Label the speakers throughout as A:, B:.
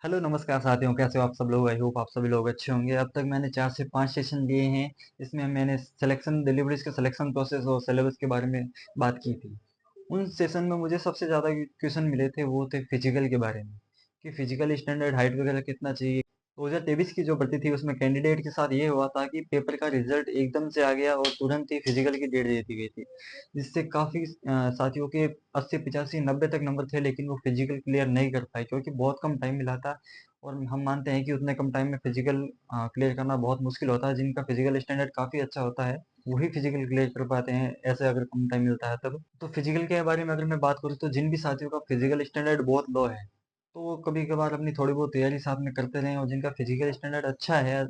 A: Hello नमस्कार साथियों, कैसे हो आप सब लोग। आई होप आप सभी लोग अच्छे होंगे। अब तक मैंने 4 से 5 सेशन लिए हैं। इसमें मैंने सिलेक्शन डिलीवरीज के सिलेक्शन प्रोसेस और सिलेबस के बारे में बात की थी। उन सेशन में मुझे सबसे ज़्यादा क्वेश्चन मिले थे, वो थे फिजिकल के बारे में कि फिजिकल स्टैंडर्ड हाइट वगैरह कितना चाहिए। 2023 की जो भर्ती थी उसमें कैंडिडेट के साथ ये हुआ था कि पेपर का रिजल्ट एकदम से आ गया और तुरंत ही फिजिकल की डेट दे दी गई थी, जिससे काफ़ी साथियों के 80 85 90 तक नंबर थे, लेकिन वो फिजिकल क्लियर नहीं कर पाए क्योंकि बहुत कम टाइम मिला था। और हम मानते हैं कि उतने कम टाइम में फिजिकल क्लियर करना बहुत मुश्किल होता है। जिनका फिजिकल स्टैंडर्ड काफ़ी अच्छा होता है वही फिजिकल क्लियर कर पाते हैं, ऐसे अगर कम टाइम मिलता है तब। तो फिजिकल के बारे में अगर मैं बात करूँ तो जिन भी साथियों का फिजिकल स्टैंडर्ड बहुत लो है, तो वो कभी कभार अपनी थोड़ी बहुत तैयारी साथ में करते रहें। और जिनका फिजिकल स्टैंडर्ड अच्छा है,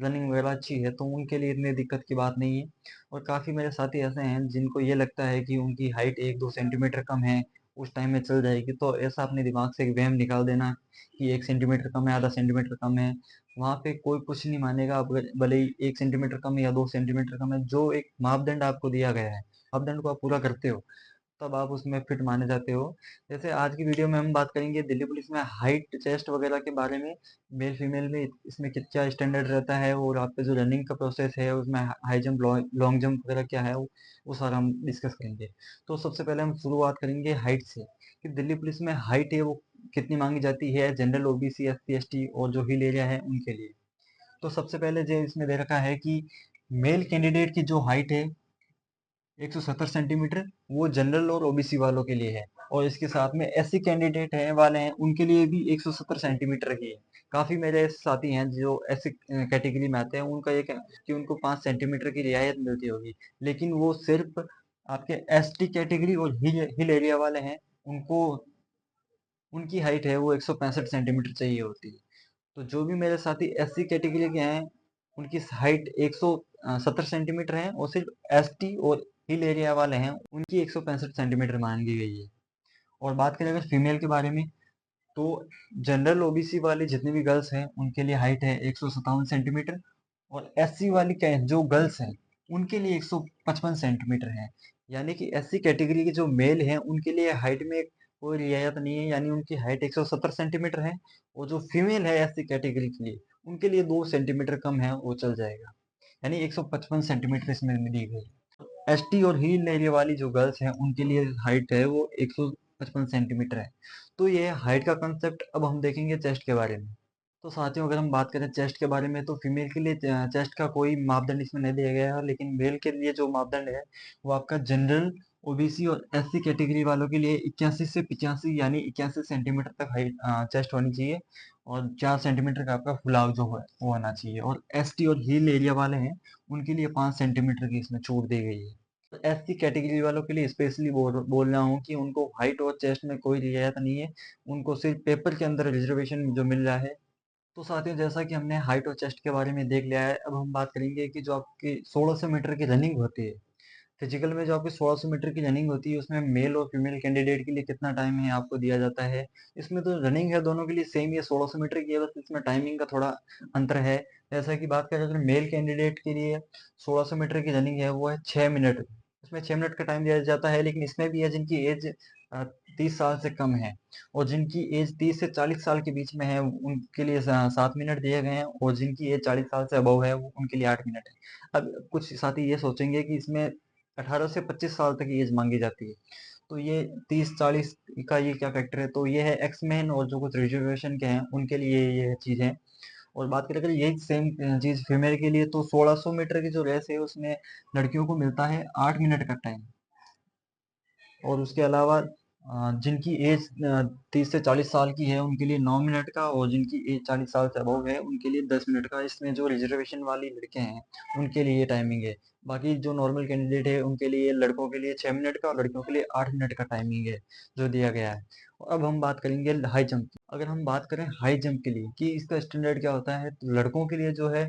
A: रनिंग वगैरह अच्छी है, तो उनके लिए इतनी दिक्कत की बात नहीं है। और काफ़ी मेरे साथी ऐसे हैं जिनको ये लगता है कि उनकी हाइट 1-2 सेंटीमीटर कम है, उस टाइम में चल जाएगी। तो ऐसा अपने दिमाग से एक वहम निकाल देना कि 1 सेंटीमीटर कम है, आधा सेंटीमीटर कम है, वहाँ पे कोई कुछ नहीं मानेगा। अब भले ही 1 सेंटीमीटर कम है या 2 सेंटीमीटर कम है, जो एक मापदंड आपको दिया गया है, मापदंड को आप पूरा करते हो तब आप उसमें फिट माने जाते हो। जैसे आज की वीडियो में हम बात करेंगे दिल्ली पुलिस में हाइट चेस्ट वगैरह के बारे में, मेल फीमेल में इसमें क्या स्टैंडर्ड रहता है, और आपका जो रनिंग का प्रोसेस है उसमें हाई जंप लॉन्ग जंप वगैरह क्या है, वो सारा हम डिस्कस करेंगे। तो सबसे पहले हम शुरुआत करेंगे हाइट से कि दिल्ली पुलिस में हाइट है वो कितनी मांगी जाती है जनरल ओबीसी एससी एसटी और जो हिल एरिया है उनके लिए। तो सबसे पहले जो इसमें दे रखा है कि मेल कैंडिडेट की जो हाइट है 170 सेंटीमीटर, वो जनरल और ओबीसी वालों के लिए है। और इसके साथ में एससी कैंडिडेट है वाले हैं उनके लिए भी 170 सेंटीमीटर की है। काफी मेरे साथी हैं जो एससी कैटेगरी में आते हैं, उनका ये कि उनको 5 सेंटीमीटर की रियायत मिलती होगी, लेकिन वो सिर्फ आपके एसटी कैटेगरी और हिल एरिया वाले हैं। उनको उनकी हाइट है वो 165 सेंटीमीटर चाहिए होती है। तो जो भी मेरे साथी एससी कैटेगरी के हैं उनकी हाइट 170 सेंटीमीटर है, और सिर्फ एसटी और हिल एरिया वाले हैं उनकी 165 सेंटीमीटर मांगी गई है। और बात करें अगर फीमेल के बारे में, तो जनरल ओबीसी वाली जितनी भी गर्ल्स हैं उनके लिए हाइट है 157 सेंटीमीटर, और एससी वाली जो गर्ल्स हैं उनके लिए 155 सेंटीमीटर है। यानी कि एससी कैटेगरी के जो मेल हैं उनके लिए हाइट में कोई रियायत नहीं है, यानी उनकी हाइट 170 सेंटीमीटर है। और जो फीमेल है एससी कैटेगरी के लिए उनके लिए 2 सेंटीमीटर कम है, वो चल जाएगा, यानी 155 सेंटीमीटर इसमें दी गई। एसटी और हिल एरिया वाली जो गर्ल्स हैं उनके लिए हाइट है वो 155 सेंटीमीटर है। तो ये हाइट का कंसेप्ट। अब हम देखेंगे चेस्ट के बारे में। तो साथियों अगर हम बात करें चेस्ट के बारे में, तो फीमेल के लिए चेस्ट का कोई मापदंड इसमें नहीं दिया गया है, लेकिन मेल के लिए जो मापदंड है वो आपका जनरल ओबीसी और एससी कैटेगरी वालों के लिए 81 से 85 यानी 81 सेंटीमीटर तक हाइट चेस्ट होनी चाहिए। और 4 सेंटीमीटर का आपका फुलाव जो है वो आना चाहिए। और एसटी और हिल एरिया वाले हैं उनके लिए 5 सेंटीमीटर की इसमें छूट दी गई है। एससी कैटेगरी वालों के लिए स्पेशली बोल रहा हूँ कि उनको हाइट और चेस्ट में कोई रियायत नहीं है, उनको सिर्फ पेपर के अंदर रिजर्वेशन जो मिल रहा है। तो साथियों जैसा कि हमने हाइट और चेस्ट के बारे में देख लिया है, अब हम बात करेंगे कि जो आपकी 1600 मीटर की रनिंग होती है, फिजिकल में जो आपकी 1600 मीटर की रनिंग होती है उसमें मेल और फीमेल कैंडिडेट के लिए कितना टाइम है आपको दिया जाता है। इसमें तो रनिंग है दोनों के लिए सेम, ये 1600 मीटर की है, बस इसमें टाइमिंग का थोड़ा अंतर है। जैसा कि बात करें अगर मेल कैंडिडेट के लिए 1600 मीटर की रनिंग है वो है 6 मिनट, इसमें 6 मिनट का टाइम दिया जाता है। लेकिन इसमें भी है जिनकी एज 30 साल से कम है और जिनकी एज 30 से 40 साल के बीच में है उनके लिए 7 मिनट दिए गए हैं, और जिनकी एज 40 साल से अबव है उनके लिए 8 मिनट है। अब कुछ साथी ये सोचेंगे कि इसमें 18 से 25 साल तक की एज मांगी जाती है, तो ये 30-40 का ये क्या फैक्टर है। तो ये है एक्समैन और जो कुछ रिजर्वेशन के हैं उनके लिए ये चीज़ है। और बात करें अगर यही सेम चीज़ फीमेल के लिए, तो 1600 मीटर की जो रेस है उसमें लड़कियों को मिलता है 8 मिनट का टाइम। और उसके अलावा जिनकी एज 30 से 40 साल की है उनके लिए 9 मिनट का, और जिनकी एज 40 साल से अबव है उनके लिए 10 मिनट का। इसमें जो रिजर्वेशन वाली लड़के हैं उनके लिए ये टाइमिंग है। बाकी जो नॉर्मल कैंडिडेट है उनके लिए, लड़कों के लिए 6 मिनट का और लड़कियों के लिए 8 मिनट का टाइमिंग है जो दिया गया है। और अब हम बात करेंगे हाई जंप की। अगर हम बात करें हाई जंप के लिए कि इसका स्टैंडर्ड क्या होता है, तो लड़कों के लिए जो है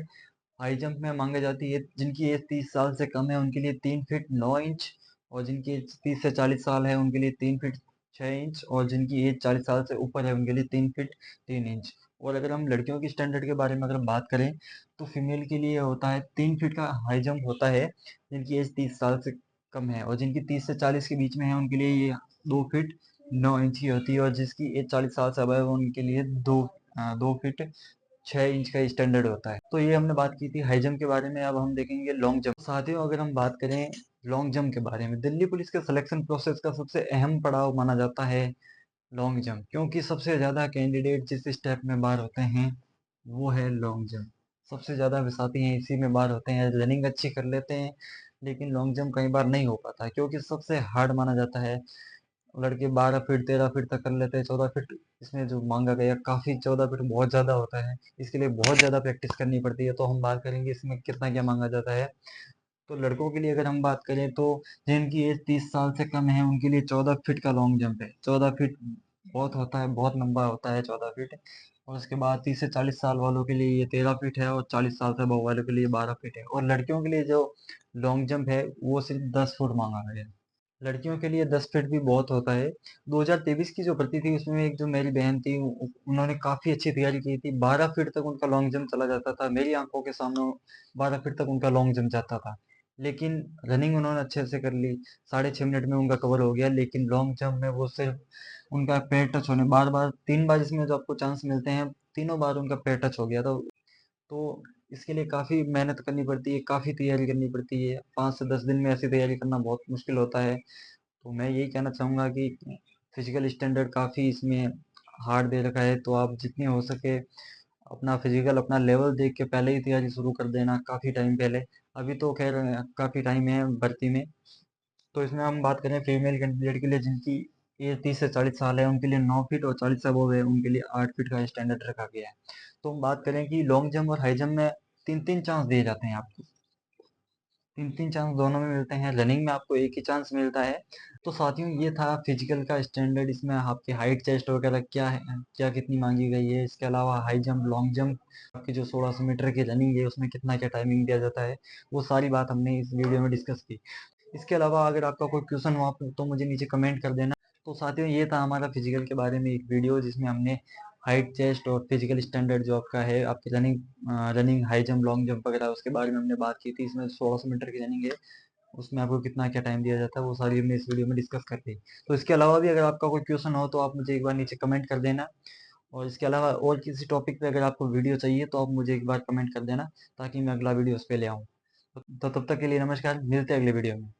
A: हाई जंप में मांगी जाती है, जिनकी एज 30 साल से कम है उनके लिए 3 फीट 9 इंच, और जिनकी एज 30 से 40 साल है उनके लिए 3 फीट 6 इंच, और जिनकी एज 40 साल से ऊपर है उनके लिए 3 फीट 3 इंच। और अगर हम लड़कियों की स्टैंडर्ड के बारे में अगर हम बात करें, तो फीमेल के लिए होता है 3 फीट का हाई जंप होता है जिनकी एज 30 साल से कम है, और जिनकी 30 से 40 के बीच में है उनके लिए ये 2 फीट 9 इंच की होती है, और जिसकी एज 40 साल से अबव है उनके लिए 2 फीट 6 इंच का स्टैंडर्ड होता है। तो ये हमने बात की थी हाई जंप के बारे में। अब हम देखेंगे लॉन्ग जंप। साथियों, अगर हम बात करें लॉन्ग जंप के बारे में, दिल्ली पुलिस के सिलेक्शन प्रोसेस का सबसे अहम पड़ाव माना जाता है लॉन्ग जंप, क्योंकि सबसे ज़्यादा कैंडिडेट जिस स्टेप में बाहर होते हैं वो है लॉन्ग जंप। सबसे ज़्यादा विसाती हैं इसी में बाहर होते हैं। रनिंग अच्छी कर लेते हैं लेकिन लॉन्ग जंप कई बार नहीं हो पाता, क्योंकि सबसे हार्ड माना जाता है। लड़के 12 फीट 13 फीट तक कर लेते हैं। 14 फीट इसमें जो मांगा गया काफ़ी, 14 फीट बहुत ज़्यादा होता है। इसके लिए बहुत ज़्यादा प्रैक्टिस करनी पड़ती है। तो हम बात करेंगे इसमें कितना क्या मांगा जाता है। तो लड़कों के लिए अगर हम बात करें तो जिनकी एज 30 साल से कम है उनके लिए 14 फीट का लॉन्ग जंप है। 14 फीट बहुत होता है, बहुत लंबा होता है 14 फीट। और उसके बाद 30 से 40 साल वालों के लिए ये 13 फीट है, और 40 साल से अबव वालों के लिए 12 फीट है। और लड़कियों के लिए जो लॉन्ग जंप है वो सिर्फ 10 फुट मांगा गया है। लड़कियों के लिए 10 फीट भी बहुत होता है। 2023 की जो भर्ती थी उसमें एक जो मेरी बहन थी उन्होंने काफ़ी अच्छी तैयारी की थी। 12 फीट तक उनका लॉन्ग जंप चला जाता था, मेरी आंखों के सामने 12 फीट तक उनका लॉन्ग जंप जाता था। लेकिन रनिंग उन्होंने अच्छे से कर ली, 6.5 मिनट में उनका कवर हो गया। लेकिन लॉन्ग जंप में वो सिर्फ उनका पैर टच होने, बार बार 3 बार इसमें जो आपको चांस मिलते हैं, तीनों बार उनका पैर टच हो गया था। तो इसके लिए काफ़ी मेहनत करनी पड़ती है, काफ़ी तैयारी करनी पड़ती है। 5 से 10 दिन में ऐसी तैयारी करना बहुत मुश्किल होता है। तो मैं यही कहना चाहूँगा कि फिजिकल स्टैंडर्ड काफ़ी इसमें हार्ड दे रखा है। तो आप जितनी हो सके अपना फिजिकल, अपना लेवल देख के पहले ही तैयारी शुरू कर देना, काफ़ी टाइम पहले। अभी तो खैर काफ़ी टाइम है भर्ती में। तो इसमें हम बात करें फीमेल कैंडिडेट के लिए जिनकी एज 30 से 40 साल है, उनके लिए 9 फीट, और 40 से अबव है उनके लिए 8 फीट का स्टैंडर्ड रखा गया है। तो हम बात करें कि लॉन्ग जंप और हाई जंप में तीन तीन चांस दिए जाते हैं आपको। तीन तीन चांस दोनों में मिलते हैं। रनिंग में आपको एक ही चांस मिलता है। तो साथियों, ये था फिजिकल का स्टैंडर्ड। इसमें आपकी हाइट, चेस्ट वगैरह क्या है, क्या कितनी मांगी गई है। इसके अलावा हाई जंप, लॉन्ग जंप, आपकी जो 1600 मीटर की रनिंग है उसमें कितना क्या टाइमिंग दिया जाता है, वो सारी बात हमने इस वीडियो में डिस्कस की। इसके अलावा अगर आपका कोई क्वेश्चन हुआ तो मुझे नीचे कमेंट कर देना। तो साथियों, ये था हमारा फिजिकल के बारे में एक वीडियो, जिसमें हमने हाइट, चेस्ट और फिजिकल स्टैंडर्ड जो आपका है, आपकी running high jump, long jump वगैरह, उसके बारे में हमने बात की थी। इसमें 1600 मीटर की रनिंग है, उसमें आपको कितना क्या टाइम दिया जाता है, वो सारी हमने इस वीडियो में डिस्कस कर दी। तो इसके अलावा भी अगर आपका कोई क्वेश्चन हो तो आप मुझे एक बार नीचे कमेंट कर देना। और इसके अलावा और किसी टॉपिक पे अगर आपको वीडियो चाहिए तो आप मुझे एक बार कमेंट कर देना, ताकि मैं अगला वीडियो उस पर ले आऊँ। तो तब तक के लिए नमस्कार, मिलते हैं अगले वीडियो में।